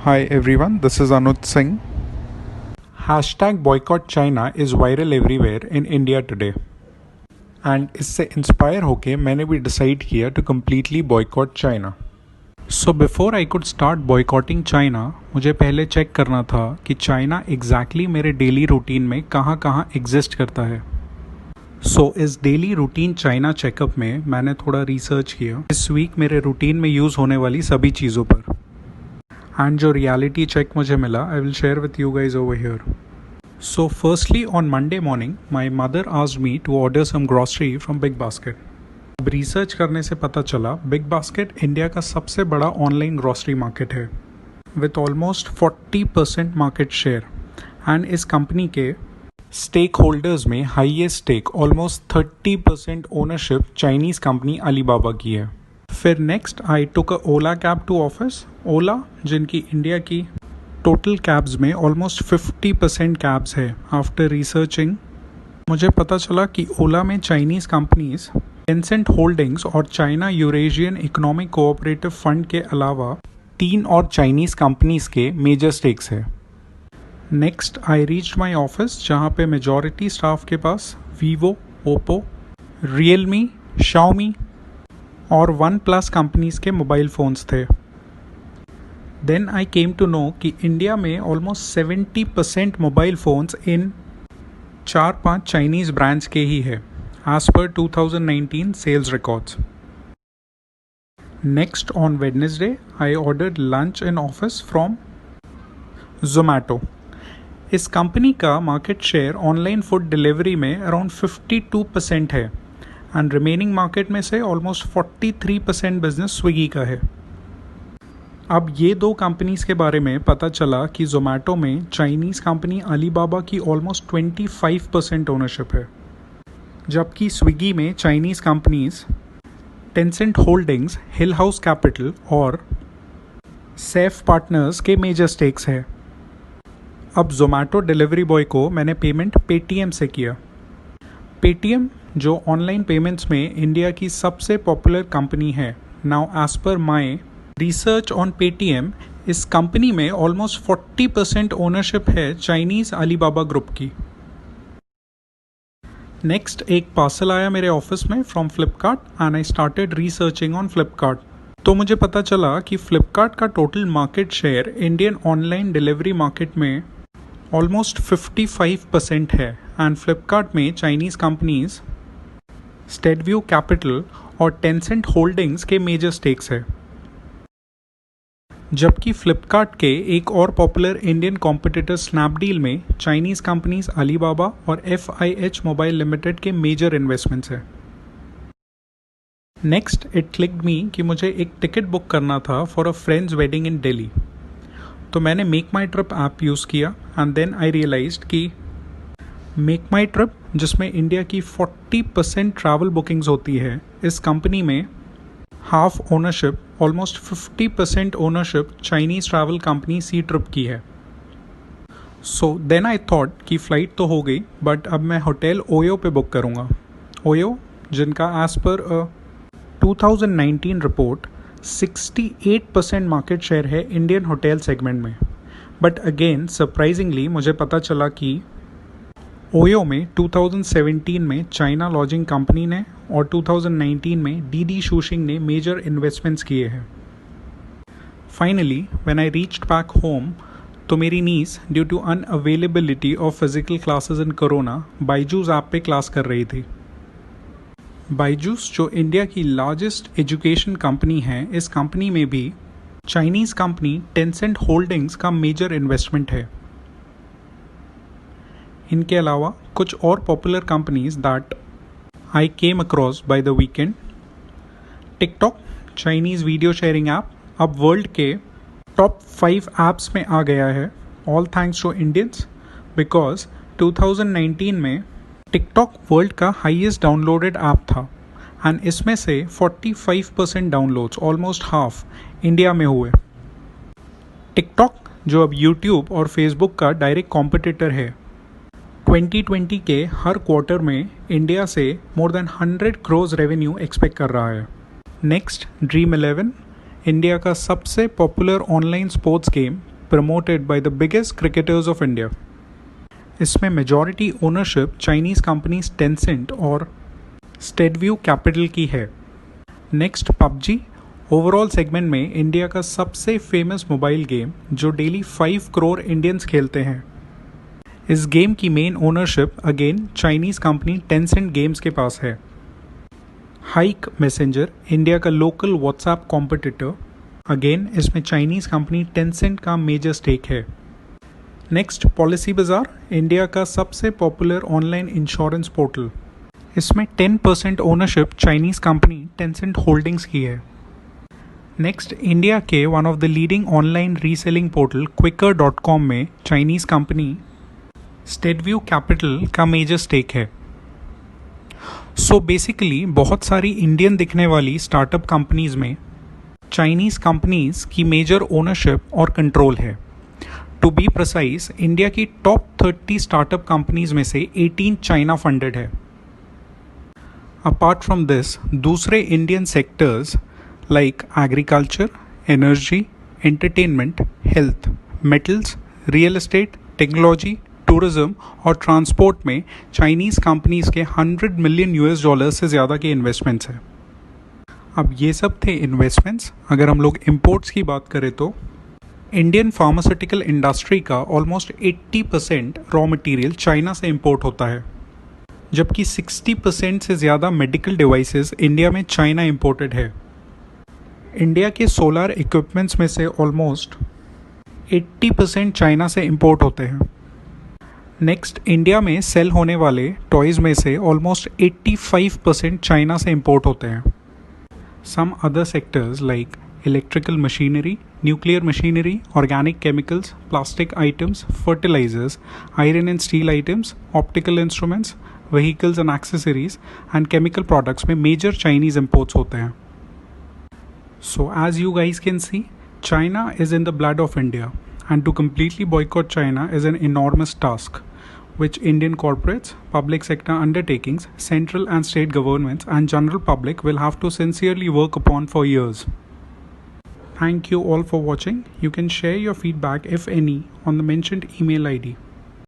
Hi everyone, this is Anuj Singh. Hashtag boycott China is viral everywhere in India today. And इससे inspire होके मैंने भी decide किया to completely boycott China. So before I could start boycotting China, मुझे पहले check करना था कि चाइना exactly मेरे डेली रूटीन में कहाँ कहाँ एग्जिस्ट करता है. सो इस डेली रूटीन चाइना चेकअप में मैंने थोड़ा रिसर्च किया इस वीक मेरे रूटीन में यूज़ होने वाली सभी चीज़ों पर. एंड जो रियलिटी चेक मुझे मिला I will share with you guys over here. So firstly on Monday morning my mother asked me to order some grocery from Big Basket. अब रिसर्च करने से पता चला बिग बास्केट इंडिया का सबसे बड़ा ऑनलाइन ग्रॉसरी मार्केट है विथ ऑलमोस्ट 40% मार्केट शेयर. एंड इस कंपनी के स्टेक होल्डर्स में highest stake almost 30% ownership Chinese company Alibaba की है. फिर next I took a Ola cab to office. Ola जिनकी इंडिया की टोटल कैब्स में ऑलमोस्ट 50% कैब्स है. आफ्टर रिसर्चिंग मुझे पता चला कि ओला में चाइनीज़ कंपनीज टेंसेंट होल्डिंग्स और China Eurasian economic cooperative fund के अलावा 3 और चाइनीज़ कंपनीज के मेजर स्टेक्स है. Next I reached my office जहाँ पे मेजॉरिटी स्टाफ के पास वीवो, ओप्पो, रियलमी, शाओमी और वन प्लस कंपनीज के मोबाइल फ़ोन्स थे. Then I came to know कि इंडिया में almost 70% mobile phones in 4-5 Chinese brands के ही है as per 2019 sales records. Next on Wednesday I ordered lunch in office from Zomato. इस company का market share online food delivery में around 52% है and remaining market में से ऑलमोस्ट 43% बिजनेस स्विगी का है. अब ये दो कंपनीज के बारे में पता चला कि जोमैटो में चाइनीज़ कंपनी अलीबाबा की ऑलमोस्ट 25% ओनरशिप है, जबकि स्विगी में चाइनीज़ कंपनीज टेंसेंट होल्डिंग्स, हिल हाउस कैपिटल और सेफ पार्टनर्स के मेजर स्टेक्स है. अब जोमैटो डिलीवरी बॉय को मैंने पेमेंट पेटीएम से किया. पेटीएम जो ऑनलाइन पेमेंट्स में इंडिया की सबसे पॉपुलर कंपनी है. Now as per my research on Paytm इस कंपनी में ऑलमोस्ट 40% ओनरशिप है चाइनीज़ अलीबाबा ग्रुप की. नेक्स्ट एक पार्सल आया मेरे ऑफिस में from Flipkart and I started researching on Flipkart. तो मुझे पता चला कि फ्लिपकार्ट का total market share Indian online delivery market में ऑलमोस्ट 55% है एंड फ्लिपकार्ट में चाइनीज़ कंपनीज स्टेडव्यू कैपिटल और टेंसेंट होल्डिंग्स के मेजर स्टेक्स है. जबकि फ्लिपकार्ट के एक और पॉपुलर इंडियन कॉम्पिटिटर स्नैपडील में चाइनीज़ कंपनीज अलीबाबा और FIH मोबाइल लिमिटेड के मेजर इन्वेस्टमेंट्स है. नेक्स्ट इट क्लिक्ड मी कि मुझे एक टिकट बुक करना था for a friend's wedding in Delhi. तो मैंने मेक माई ट्रिप ऐप यूज़ किया एंड देन आई रियलाइज्ड कि मेक माई ट्रिप जिसमें इंडिया की 40% ट्रैवल बुकिंग्स होती है, इस कंपनी में half ownership almost 50% ownership Chinese travel company Ctrip की है. सो देन आई थॉट कि फ़्लाइट तो हो गई बट अब मैं होटल ओयो पे बुक करूँगा. ओयो जिनका as per 2019 report 68% market share है इंडियन होटल सेगमेंट में. बट अगेन सरप्राइजिंगली मुझे पता चला कि ओयो में 2017 में चाइना लॉजिंग कंपनी ने और 2019 में डीडी शूशिंग ने मेजर इन्वेस्टमेंट्स किए हैं. Finally when I reached back home तो मेरी niece due to unavailability of physical classes in corona Byju's app पे क्लास कर रही थी. बाइजूस जो इंडिया की लार्जेस्ट एजुकेशन कंपनी है, इस कंपनी में भी चाइनीज़ कंपनी टेंसेंट होल्डिंग्स का मेजर इन्वेस्टमेंट है. इनके अलावा कुछ और popular companies that I came across by the weekend. TikTok Chinese video sharing app अब वर्ल्ड के टॉप 5 ऐप्स में आ गया है, all thanks to Indians, because 2019 में टिकटॉक वर्ल्ड का हाईएस्ट डाउनलोडेड ऐप था एंड इसमें से 45% डाउनलोड्स ऑलमोस्ट हाफ इंडिया में हुए. टिकटॉक जो अब यूट्यूब और फेसबुक का डायरेक्ट कॉम्पिटिटर है, 2020 के हर क्वार्टर में इंडिया से more than 100 crore revenue expect कर रहा है. नेक्स्ट ड्रीम 11 इंडिया का सबसे popular online sports game promoted by the biggest cricketers of India. इसमें majority ownership Chinese companies Tencent और स्टेडव्यू कैपिटल की है. Next PUBG. ओवरऑल सेगमेंट में इंडिया का सबसे फेमस मोबाइल गेम जो डेली 5 करोड़ इंडियंस खेलते हैं. इस गेम की main ownership again Chinese company Tencent games के पास है. हाइक मैसेंजर इंडिया का लोकल व्हाट्सएप कॉम्पिटिटर. अगेन इसमें चाइनीज़ कंपनी टेंसेंट का मेजर स्टेक है. नेक्स्ट पॉलिसी बाजार इंडिया का सबसे पॉपुलर ऑनलाइन इंश्योरेंस पोर्टल. इसमें 10% ownership Chinese company Tencent holdings की है. नेक्स्ट इंडिया के one of the leading online reselling portal Quikr.com में चाइनीज़ कंपनी स्टेडव्यू कैपिटल का मेजर स्टेक है. सो बेसिकली बहुत सारी इंडियन दिखने वाली स्टार्टअप कंपनीज में चाइनीज़ कंपनीज की मेजर ओनरशिप और कंट्रोल है. टू बी प्रिसाइज इंडिया की टॉप 30 स्टार्टअप कंपनीज में से 18 चाइना फंडेड है. अपार्ट फ्रॉम दिस दूसरे Indian sectors like agriculture, energy, entertainment, health, metals, real estate, technology, tourism और ट्रांसपोर्ट में चाइनीज़ कंपनीज के $100 मिलियन से ज़्यादा के इन्वेस्टमेंट्स हैं. अब ये सब थे इन्वेस्टमेंट्स. अगर हम लोग इंपोर्ट्स की बात करें तो इंडियन फार्मास्यूटिकल इंडस्ट्री का ऑलमोस्ट 80% रॉ मटेरियल चाइना से इंपोर्ट होता है, जबकि 60% से ज़्यादा मेडिकल डिवाइसेस इंडिया में चाइना इंपोर्टेड है. इंडिया के सोलर इक्विपमेंट्स में से ऑलमोस्ट 80% चाइना से इंपोर्ट होते हैं. नेक्स्ट इंडिया में सेल होने वाले टॉयज़ में से ऑलमोस्ट 85% चाइना से इंपोर्ट होते हैं. Some other sectors like electrical machinery, nuclear machinery, organic chemicals, plastic items, fertilisers, iron and steel items, optical instruments, vehicles and accessories and chemical products में major Chinese imports होते हैं. So as you guys can see, China is in the blood of India, and to completely boycott China is an enormous task, which Indian corporates, public sector undertakings, central and state governments and general public will have to sincerely work upon for years. Thank you all for watching. You can share your feedback if any on the mentioned email ID.